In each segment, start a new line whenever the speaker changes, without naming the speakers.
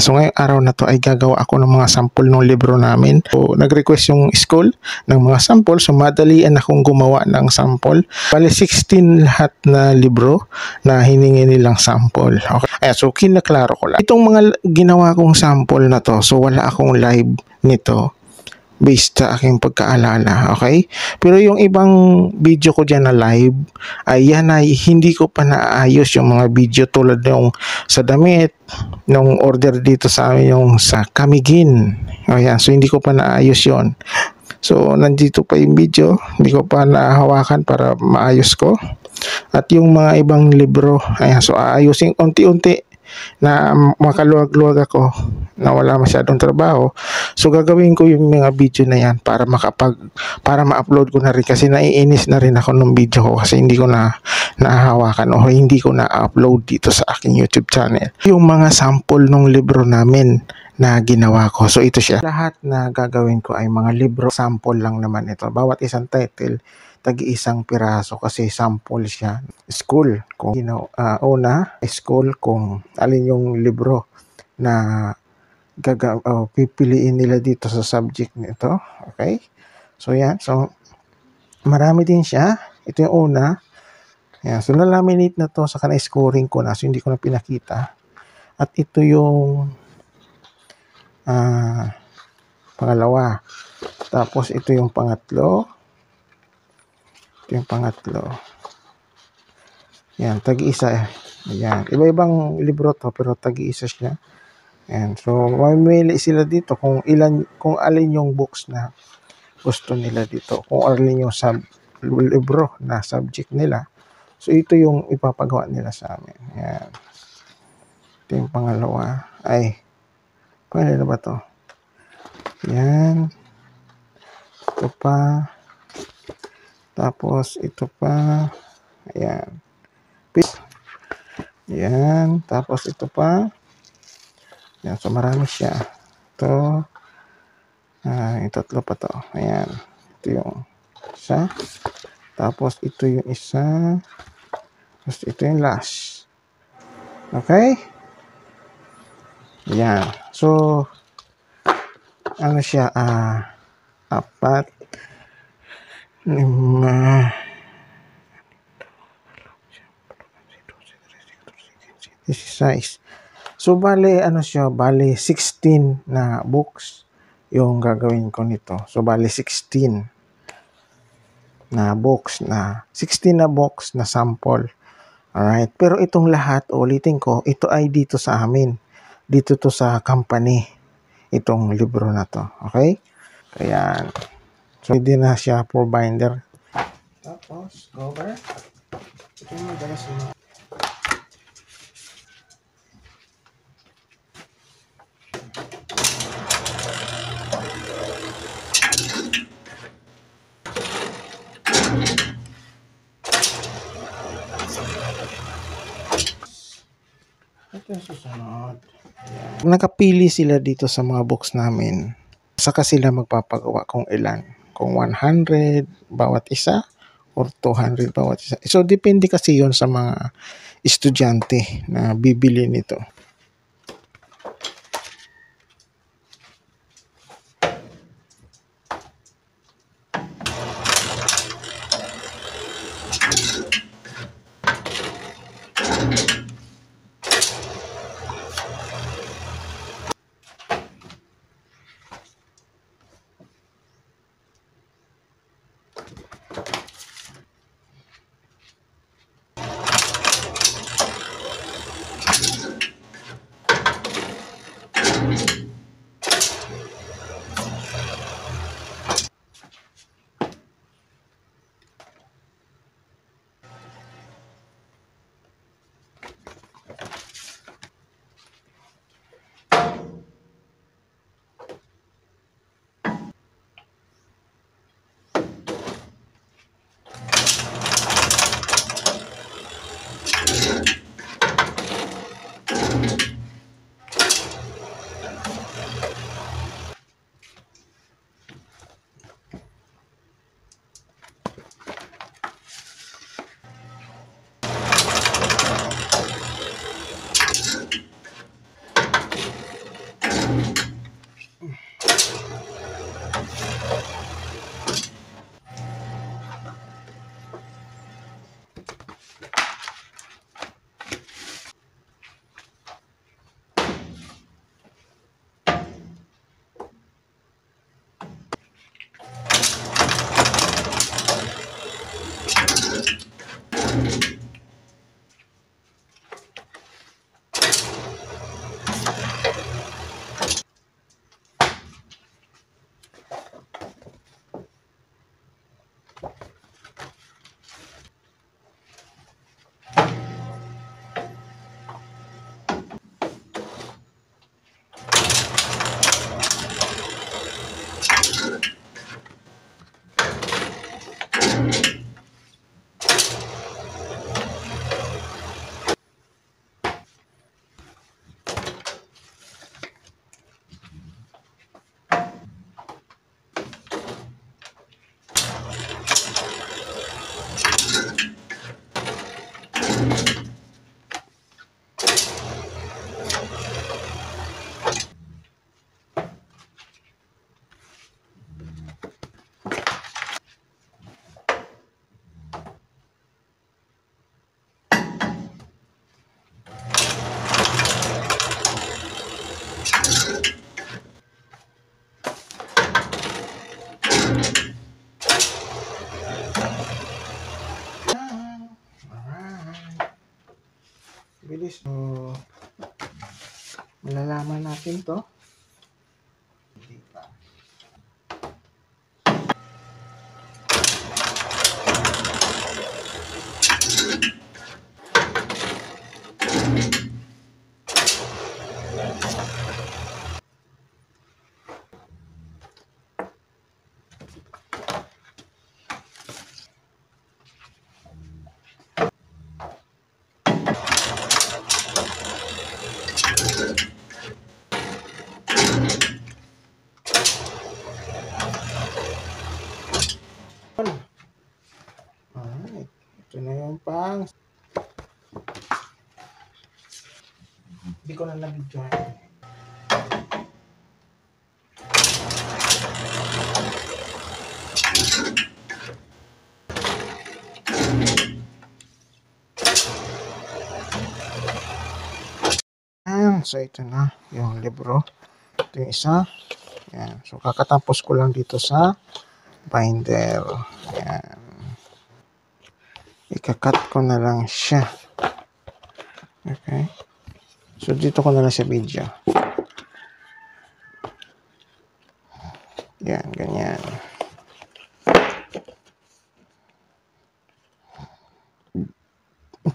Ayan, so ngayong araw na to ay gagawa ako ng mga sample ng libro namin. So, nag-request yung school ng mga sample. So, madalian akong gumawa ng sample. Bali, 16 lahat na libro na hiningi nilang sample. Okay. Ayan, so kinaklaro ko lang. Itong mga ginawa kong sample na to, so wala akong live nito based sa aking pagkaalala, okay? Pero yung ibang video ko dyan na live, ay yan ay hindi ko pa naayos yung mga video tulad yung sa damit, nung order dito sa amin yung sa Kamigin. Ayan, so hindi ko pa naayos yon. So, nandito pa yung video, hindi ko pa nahawakan para maayos ko. At yung mga ibang libro, ayan, so aayusin unti-unti na makaluwag-luwag ako na wala masyadong trabaho. So gagawin ko yung mga video na yan para ma-upload ko na rin kasi naiinis na rin ako ng video ko kasi hindi ko na nahahawakan o hindi ko na-upload dito sa aking YouTube channel. Yung mga sample ng libro namin na ginawa ko. So ito siya. Lahat na gagawin ko ay mga libro. Sample lang naman ito. Bawat isang title tagi-isang piraso kasi sample siya. School, kung una, school kung alin yung libro na pipiliin nila dito sa subject nito. Okay? So yan. So marami din siya. Ito yung una. Yan. So nalaminate na to sa na-scoring ko na. So hindi ko na pinakita. At ito yung pangalawa. Tapos ito yung pangatlo. Yung pangatlo. Yan, tag-isa. Yan. Iba-ibang libro to pero tag-isa siya. Yan. So, mamili sila dito kung alin yung books na gusto nila dito. Kung alin yung libro na subject nila. So, ito yung ipapagawa nila sa amin. Yan. Ito yung pangalawa. Ay, paano na ba to? Yan. Ito pa. Tapos, ito pa. Ayan. Ayan. Tapos, ito pa. Ayan. So, marami siya. Ito. Yung tatlo pa to. Ayan. Ito yung isa. Tapos, ito yung isa. Tapos, ito yung last. Okay? Ayan. So, ano siya? 4, 5, 16. So, bale, ano siya? Bale, 16 na books yung gagawin ko nito. So, bale, 16 na books na 16 na box na sample. Alright. Pero itong lahat, ulitin ko, ito ay dito sa amin. Dito to sa company. Itong libro na to. Okay? Kaya, so, hindi na siya for binder. Tapos, cover. Ito mo guys. Ito yung susunod. Ayan. Nakapili sila dito sa mga box namin. Saka sila magpapagawa kung ilan. Kung 100 bawat isa or 200 bawat isa. So, depende kasi yon sa mga estudyante na bibili nito. guys, so malalaman natin to. Alright, ito na yung pang. Hindi ko na nabidyohan. So ito na yung libro. Ito yung isa. Yan. So kakatapos ko lang dito sa binder. Yan. Ikakat ko na lang siya. Okay. So dito ko na lang sa video. Yan, ganyan.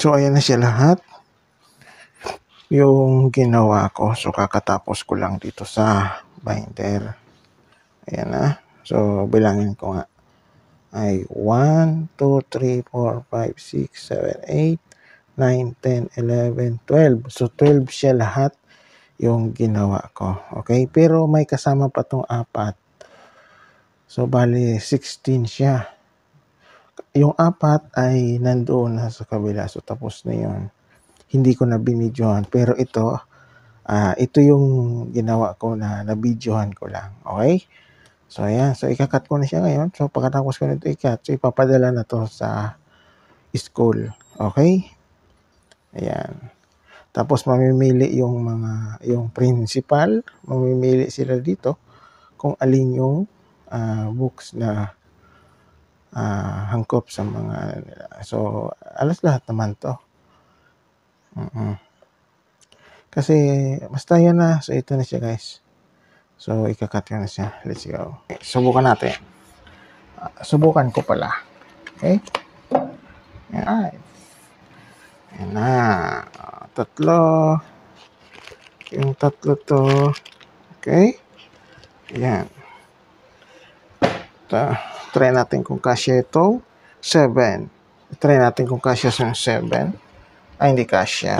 So ayan na siya lahat. Yung ginawa ko. So kakatapos ko lang dito sa binder. Ayan na. So bilangin ko nga. Ay 1, 2, 3, 4, 5, 6, 7, 8, 9, 10, 11, 12. So 12 siya lahat yung ginawa ko. Okay? Pero may kasama pa tong 4. So bali 16 siya. Yung 4 ay nandoon na sa kabila. So tapos na yun. Hindi ko na binidyohan. Pero ito yung ginawa ko na nabidyohan ko lang. Okay? So, ayan. So, ikakat ko na siya ngayon. So, pagkatapos ko nito ikat, so, ipapadala na to sa school. Okay? Ayan. Tapos, mamimili yung principal. Mamimili sila dito kung alin yung books na hangkop sa mga nila. So, alas lahat naman to. Kasi, basta yan na. So, ito na siya, guys. So, ikakat ko na siya. Let's go. Okay, subukan natin. Subukan ko pala. Okay? Ayan. Ayan na. 3. Yung 3 to. Okay? Ayan. Try natin kung kasya ito. 7. Try natin kung kasya yung 7. Ay, hindi kasya.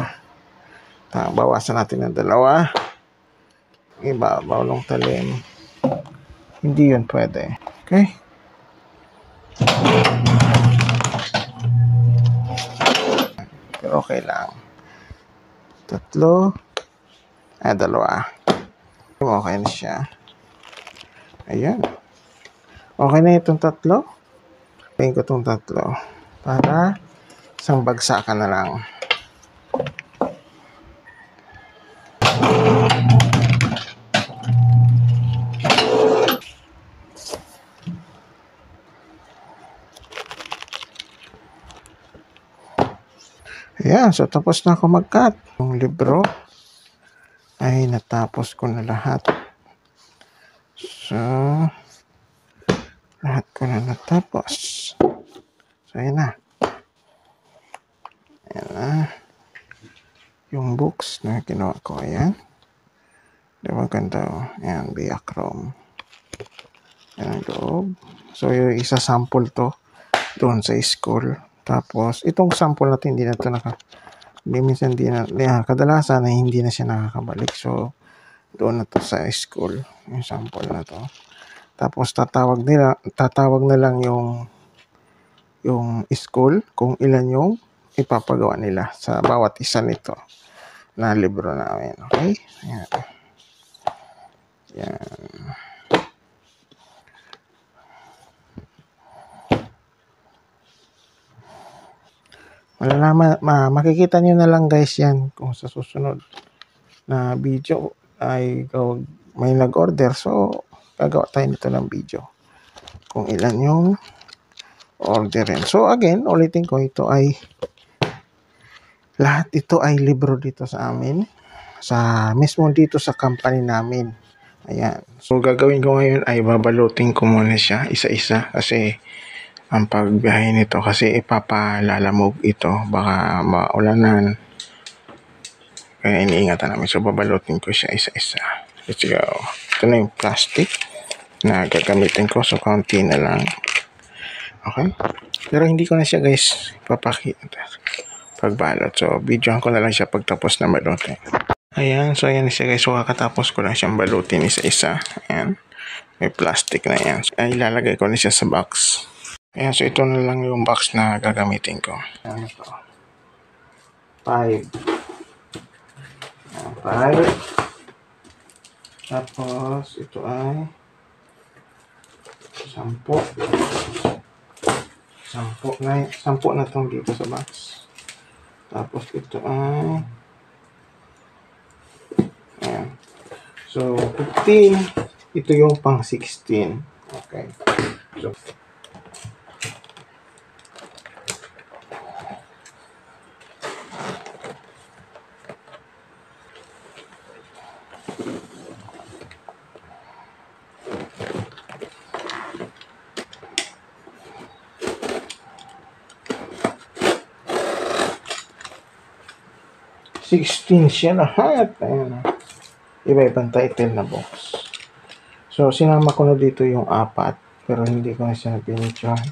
Bawasan natin ng 2. Ibabaw ng talim. Hindi yun pwede. Okay? Pero okay lang. 3. 2. Okay na siya. Ayan. Okay na itong 3. Pain ko itong 3. Para isang bagsakan na lang. Ayan, so tapos na ako mag-cut. Yung libro ay natapos ko na lahat. So, lahat ko na natapos. So, ayan na. Ayan na. Yung books na ginawa ko, ayan. Diba ganda? Ayan, Biachrome. Ayan ang loob. So, yung isa sample to doon sa school. Tapos, itong sample natin, hindi na ito minsan hindi na, kadalasan na hindi na siya nakakabalik. So, doon na to sa school, yung sample na to. Tapos, tatawag na lang yung school kung ilan yung ipapagawa nila sa bawat isa nito na libro namin. Okay? Ayan. Ayan. Makikita nyo na lang guys yan kung sa susunod na video ay may nag-order. So, gagawa tayo nito ng video kung ilan yung orderin. So, again, ulitin ko, ito ay Lahat ito ay libro dito sa amin. Sa mismo dito sa company namin. Ayan. So, gagawin ko ngayon ay babalutin ko muna siya isa-isa kasi ang pagbiyahe nito kasi ipapalalamog ito. Baka maulanan. Kaya iniingatan namin. So, babalutin ko siya isa-isa. Let's go. Ito na yung plastic na gagamitin ko. So, konti na lang. Okay? Pero hindi ko na siya guys papakita pagbalot. So, videoan ko na lang siya pagtapos na balutin. Ayan. So, ayan siya guys. So, kakatapos ko lang siyang balutin isa-isa. Ayan. May plastic na yan. So, ay, ilalagay ko na siya sa box. Ayan. So, ito na lang yung box na gagamitin ko. Ayan ito. 5. 5. Tapos, ito ay 10. 10 na itong dito sa box. Tapos, ito ay ayan. So, 15. Ito yung pang 16. Okay. So, $16 siya lahat. Ayan. Iba-ibang title na box. So, sinama ko na dito yung 4. Pero hindi ko na siya pinitsuhan.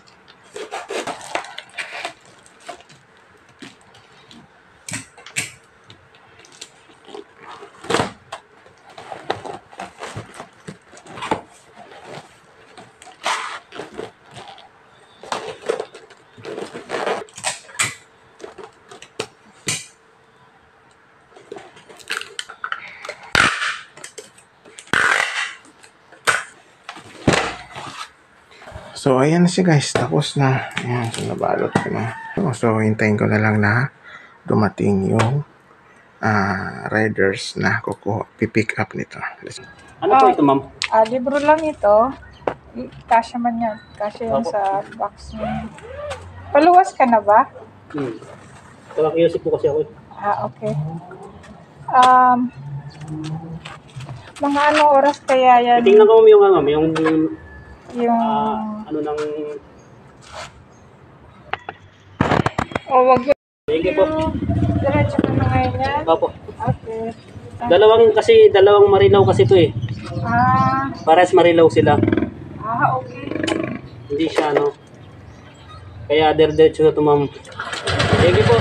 So, ayan na siya guys. Tapos na. Ayan. So, nabalot ko na. So, hintayin ko na lang na dumating yung riders na pipick up nito.
Ano po ito, ma'am?
Libro lang ito. Kasya man yan. Kasya yan sa box mo. Paluwas ka na ba?
Kaya-kiyosip po kasi ako.
Okay. Mga anong oras kaya yan?
Tingnan ko yung ano,
Yung...
ano nang...
wag yun.
Sige po.
Diretso ka na ngayon yan?
Opo.
Okay.
Dalawang marilaw kasi ito eh. Parehas marilaw sila.
Okay.
Hindi siya ano. Kaya diretso na ito, ma'am. Sige po.